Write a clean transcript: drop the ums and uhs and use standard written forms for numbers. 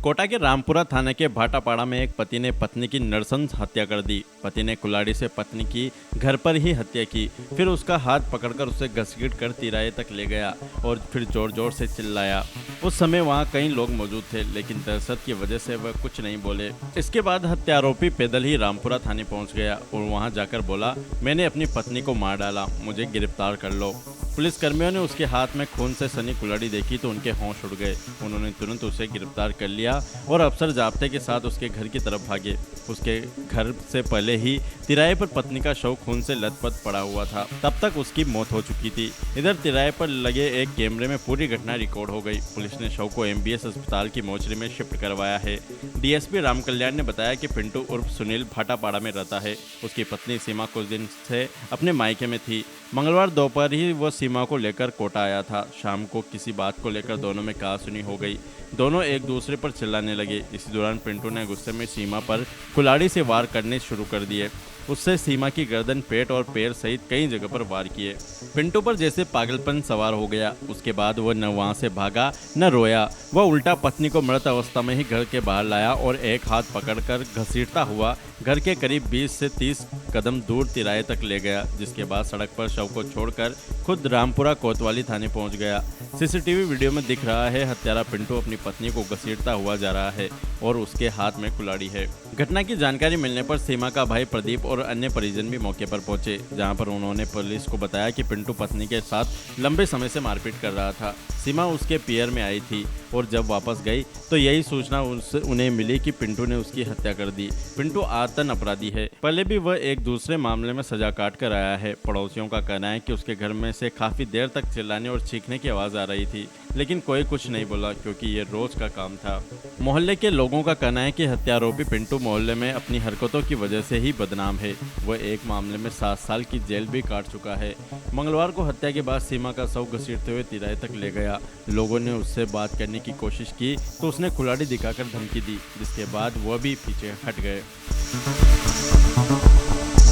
कोटा के रामपुरा थाने के भाटापाड़ा में एक पति ने पत्नी की नृशंस हत्या कर दी। पति ने कुल्हाड़ी से पत्नी की घर पर ही हत्या की, फिर उसका हाथ पकड़कर उसे घसीट कर तिराहे तक ले गया और फिर जोर जोर से चिल्लाया। उस समय वहां कई लोग मौजूद थे, लेकिन दहशत की वजह से वह कुछ नहीं बोले। इसके बाद हत्यारोपी पैदल ही रामपुरा थाने पहुंच गया और वहां जाकर बोला, मैंने अपनी पत्नी को मार डाला, मुझे गिरफ्तार कर लो। पुलिसकर्मियों ने उसके हाथ में खून से सनी कुल्हाड़ी देखी तो उनके होश उड़ गए। उन्होंने तुरंत उसे गिरफ्तार कर लिया और अफसर जाब्ते के साथ उसके घर की तरफ भागे। उसके घर से पहले ही तिराहे पर पत्नी का शव खून से लथपथ पड़ा हुआ था। तब तक उसकी मौत हो चुकी थी। इधर तिराहे पर लगे एक कैमरे में पूरी घटना रिकॉर्ड हो गई। पुलिस ने शव को MBS अस्पताल की मोर्चरी में शिफ्ट करवाया है। DSP राम कल्याण ने बताया कि पिंटू उर्फ सुनील भाटापाड़ा में रहता है। उसकी पत्नी सीमा कुछ दिन से अपने मायके में थी। मंगलवार दोपहर ही वह सीमा को लेकर कोटा आया था। शाम को किसी बात को लेकर दोनों में कहासुनी हो गई। दोनों एक दूसरे पर चिल्लाने लगे। इसी दौरान पिंटू ने गुस्से में सीमा पर कुल्हाड़ी से वार करने शुरू कर दिए। उससे सीमा की गर्दन, पेट और पैर सहित कई जगह पर वार किए। पिंटू पर जैसे पागलपन सवार हो गया। उसके बाद वह न वहां से भागा न रोया। वह उल्टा पत्नी को मृत अवस्था में ही घर के बाहर लाया और एक हाथ पकड़कर घसीटता हुआ घर के करीब 20 से 30 कदम दूर तिराहे तक ले गया, जिसके बाद सड़क पर शव को छोड़कर खुद रामपुरा कोतवाली थाने पहुंच गया। CCTV वीडियो में दिख रहा है हत्यारा पिंटू अपनी पत्नी को घसीटता हुआ जा रहा है और उसके हाथ में कुल्हाड़ी है। घटना की जानकारी मिलने पर सीमा का भाई प्रदीप और अन्य परिजन भी मौके पर पहुंचे, जहां पर उन्होंने पुलिस को बताया कि पिंटू पत्नी के साथ लंबे समय से मारपीट कर रहा था। सीमा उसके पियर में आई थी और जब वापस गई तो यही सूचना उन्हें मिली कि पिंटू ने उसकी हत्या कर दी। पिंटू आतन अपराधी है। पहले भी वह एक दूसरे मामले में सजा काट कर आया है। पड़ोसियों का कहना है कि उसके घर में से काफी देर तक चिल्लाने और चीखने की आवाज आ रही थी, लेकिन कोई कुछ नहीं बोला क्योंकि ये रोज का काम था। मोहल्ले के लोगों का कहना है कि हत्यारोपी पिंटू मोहल्ले में अपनी हरकतों की वजह से ही बदनाम है। वह एक मामले में 7 साल की जेल भी काट चुका है। मंगलवार को हत्या के बाद सीमा का शव घसीटते हुए तिराहे तक ले गया। लोगों ने उससे बात करने की कोशिश की तो उसने कुल्हाड़ी दिखाकर धमकी दी, जिसके बाद वह भी पीछे हट गए।